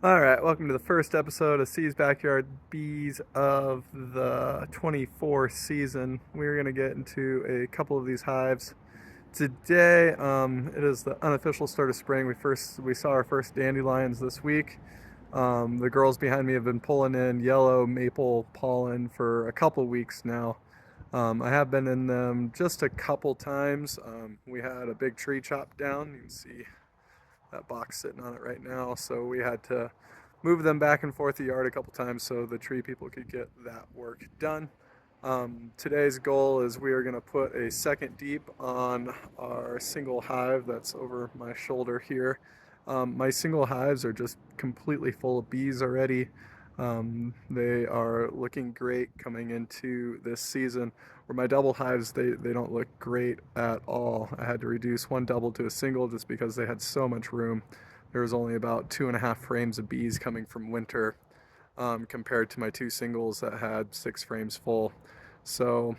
All right, welcome to the first episode of C's Backyard Bees of the 24 season. We're going to get into a couple of these hives today. It is the unofficial start of spring. We saw our first dandelions this week. The girls behind me have been pulling in yellow maple pollen for a couple weeks now. I have been in them just a couple times. We had a big tree chopped down. You can see that box sitting on it right now. So we had to move them back and forth the yard a couple times so the tree people could get that work done. Today's goal is we are going to put a second deep on our single hive that's over my shoulder here. My single hives are just completely full of bees already. They are looking great coming into this season. Where my double hives, they don't look great at all. I had to reduce one double to a single just because they had so much room. There was only about 2.5 frames of bees coming from winter, compared to my two singles that had 6 frames full. So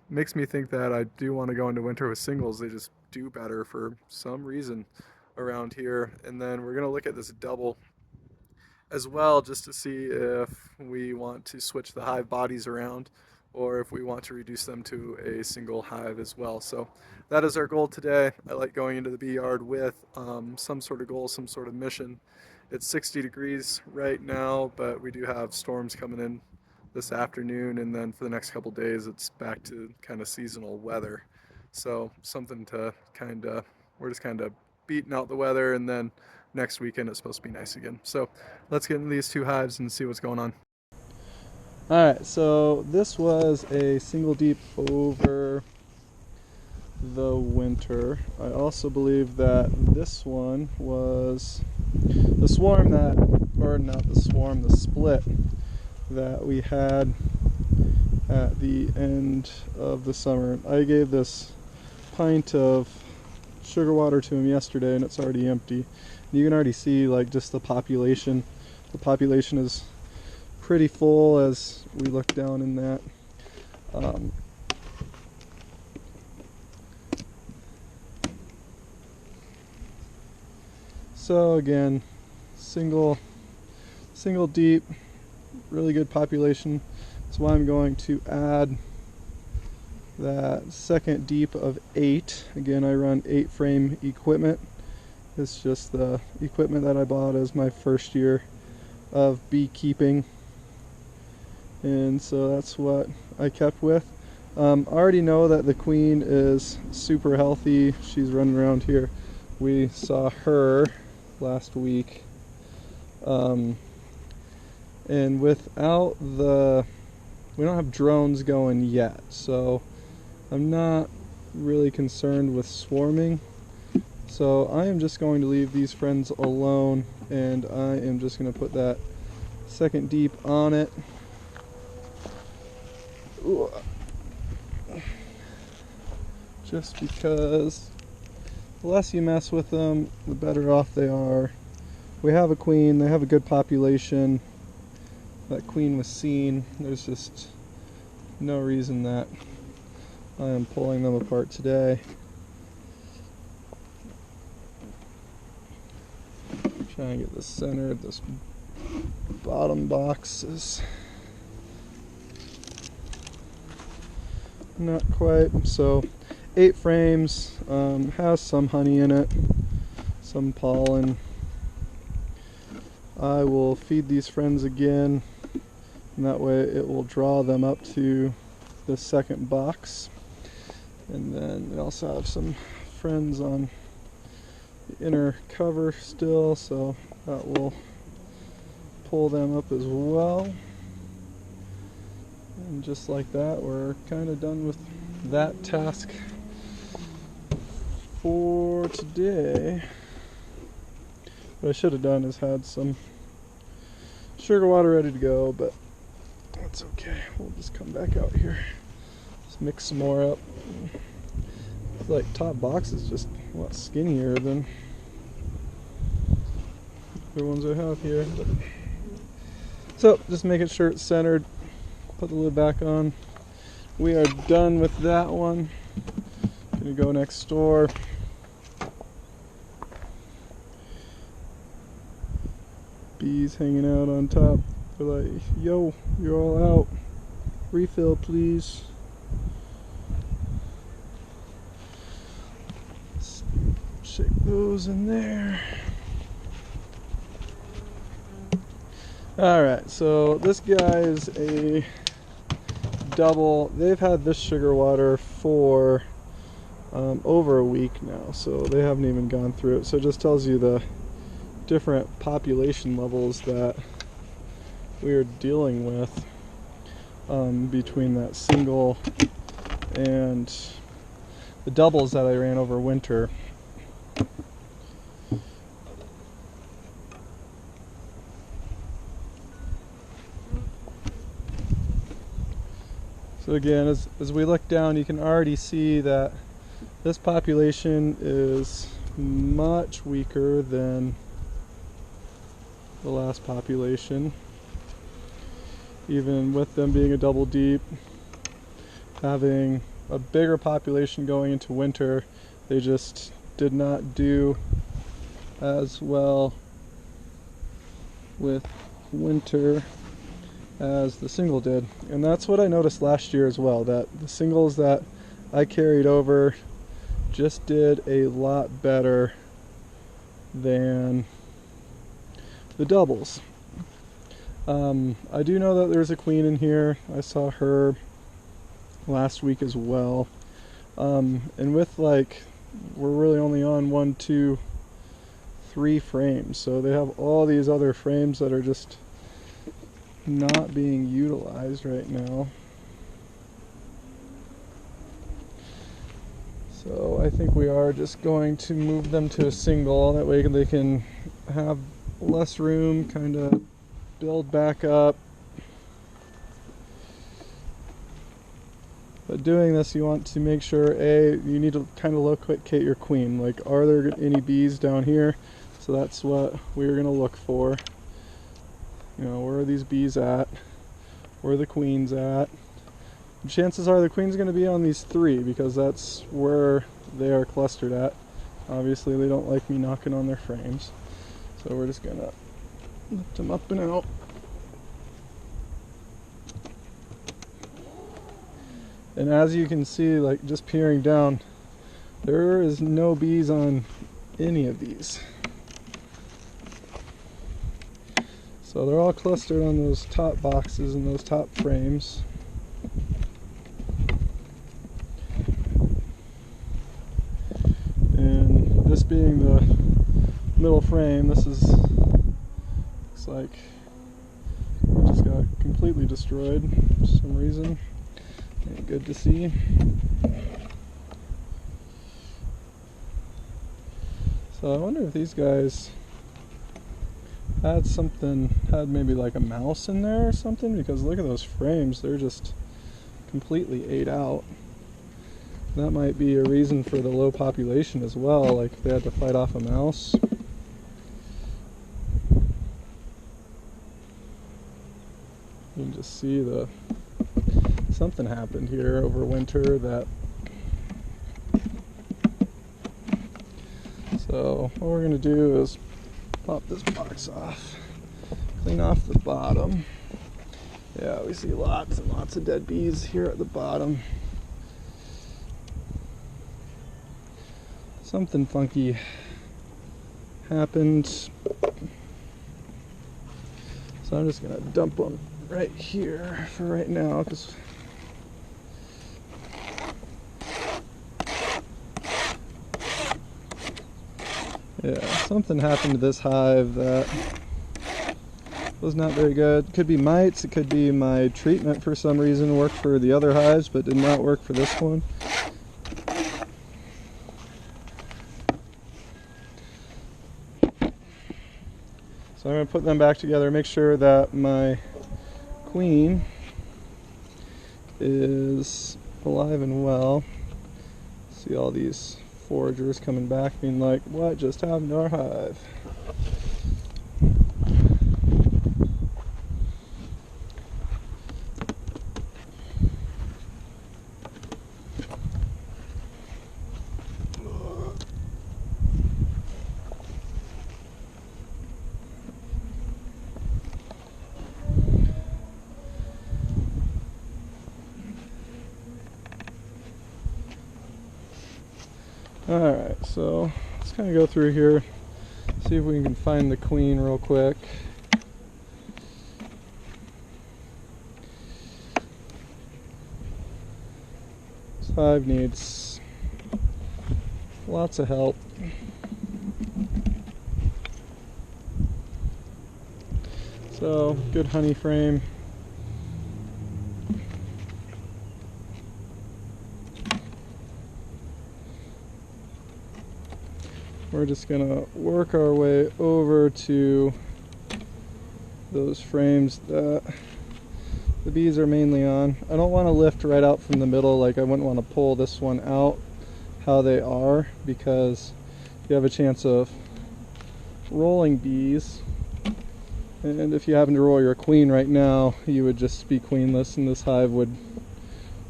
makes me think that I do want to go into winter with singles. They just do better for some reason around here. And then we're going to look at this double as well, just to see if we want to switch the hive bodies around or if we want to reduce them to a single hive as well. So that is our goal today. I like going into the bee yard with some sort of goal, some sort of mission. It's 60 degrees right now, but we do have storms coming in this afternoon, and then for the next couple days it's back to kind of seasonal weather. So something to we're just kind of beating out the weather, and then next weekend it's supposed to be nice again. So let's get into these two hives and see what's going on. Alright, so this was a single deep over the winter. I also believe that this one was the swarm that, or not the swarm, the split that we had at the end of the summer. I gave this pint of sugar water to him yesterday and it's already empty. You can already see like just the population. The population is pretty full as we look down in that. So again, single deep, really good population. That's why I'm going to add that second deep of 8. Again, I run 8-frame equipment. It's just the equipment that I bought as my first year of beekeeping, and so that's what I kept with. I already know that the queen is super healthy. She's running around here. We saw her last week, and without we don't have drones going yet, so I'm not really concerned with swarming. So I am just going to leave these friends alone, and I am just going to put that second deep on it. Ooh. Just because the less you mess with them, the better off they are. We have a queen, they have a good population. That queen was seen. There's just no reason that I am pulling them apart today. Trying to get this centered. This bottom box is not quite. So 8 frames, has some honey in it, some pollen. I will feed these friends again, and that way it will draw them up to the second box. And then we also have some friends on the inner cover still, so that will pull them up as well. And just like that, we're kind of done with that task for today. What I should have done is had some sugar water ready to go, but that's okay. We'll just come back out here, just mix some more up. Like top box is just a lot skinnier than the ones I have here. So just making sure it's centered. Put the lid back on. We are done with that one. Gonna go next door. Bees hanging out on top. They're like, yo, you're all out. Refill, please. Shake those in there. Alright, so this guy is a double. They've had this sugar water for over a week now, so they haven't even gone through it. So it just tells you the different population levels that we are dealing with between that single and the doubles that I ran over winter. So again, as we look down, you can already see that this population is much weaker than the last population. Even with them being a double deep, having a bigger population going into winter, they just did not do as well with winter as the single did. And that's what I noticed last year as well, that the singles that I carried over just did a lot better than the doubles. I do know that there's a queen in here. I saw her last week as well. And with like, we're really only on 1, 2, 3 frames, so they have all these other frames that are just not being utilized right now. So I think we are just going to move them to a single, that way they can have less room, kind of build back up. But doing this, you want to make sure, you need to kind of locate your queen. Like, are there any bees down here? So that's what we're going to look for. You know, where are these bees at? Where are the queens at? And chances are the queen's going to be on these 3 because that's where they are clustered at. Obviously, they don't like me knocking on their frames. So we're just going to lift them up and out. And as you can see, like just peering down, there is no bees on any of these. So they're all clustered on those top boxes and those top frames. And this being the middle frame, this is, looks like it just got completely destroyed for some reason. Ain't good to see. So I wonder if these guys had maybe like a mouse in there or something, because look at those frames, they're just completely ate out. That might be a reason for the low population as well, like if they had to fight off a mouse. You can just see something happened here over winter that. So what we're going to do is pop this box off, clean off the bottom. Yeah, we see lots and lots of dead bees here at the bottom. Something funky happened. So I'm just going to dump them right here for right now, because yeah, something happened to this hive that was not very good. Could be mites, it could be my treatment for some reason worked for the other hives but did not work for this one. So I'm going to put them back together, make sure that my queen is alive and well. See all these foragers coming back being like, what just happened to our hive? Alright, so let's kind of go through here, see if we can find the queen real quick. This hive needs lots of help. So, good honey frame. We're just gonna work our way over to those frames that the bees are mainly on. I don't want to lift right out from the middle, like I wouldn't want to pull this one out how they are, because you have a chance of rolling bees. And if you happen to roll your queen right now, you would just be queenless, and this hive would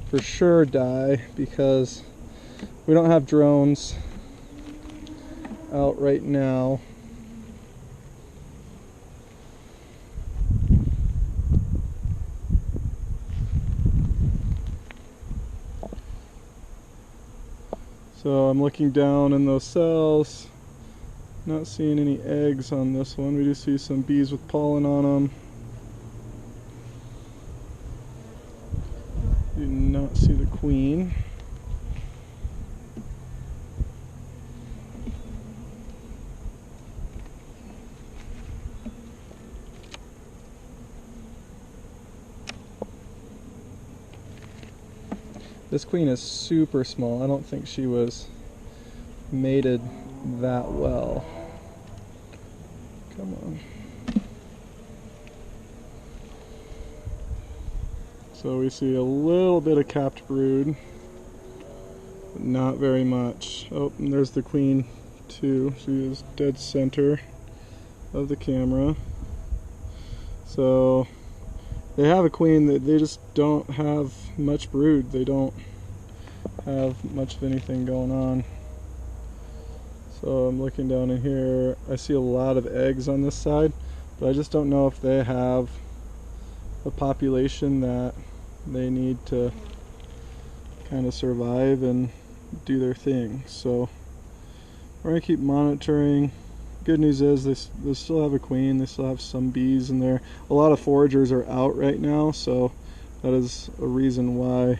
for sure die because we don't have drones out right now. So I'm looking down in those cells, not seeing any eggs on this one. We do see some bees with pollen on them. Do not see the queen. This queen is super small. I don't think she was mated that well. Come on. So we see a little bit of capped brood, but not very much. Oh, and there's the queen too. She is dead center of the camera. So they have a queen that they just don't have much brood. They don't have much of anything going on. So I'm looking down in here. I see a lot of eggs on this side, but I just don't know if they have a population that they need to kind of survive and do their thing. So we're gonna keep monitoring. Good news is they still have a queen. They still have some bees in there. A lot of foragers are out right now, so that is a reason why,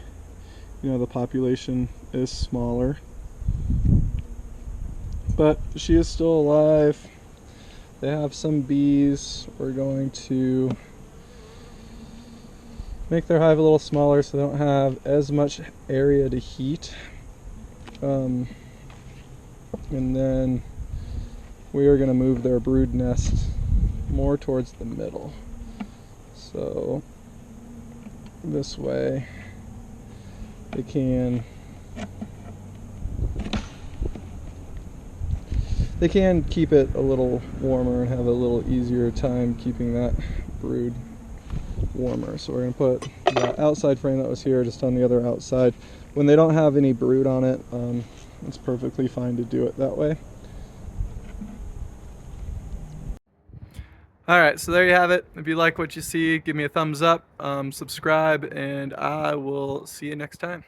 you know, the population is smaller. But she is still alive. They have some bees. We're going to make their hive a little smaller so they don't have as much area to heat. And then we are going to move their brood nest more towards the middle. So this way they can keep it a little warmer and have a little easier time keeping that brood warmer. So we're going to put that outside frame that was here just on the other outside. When they don't have any brood on it, it's perfectly fine to do it that way. Alright, so there you have it. If you like what you see, give me a thumbs up, subscribe, and I will see you next time.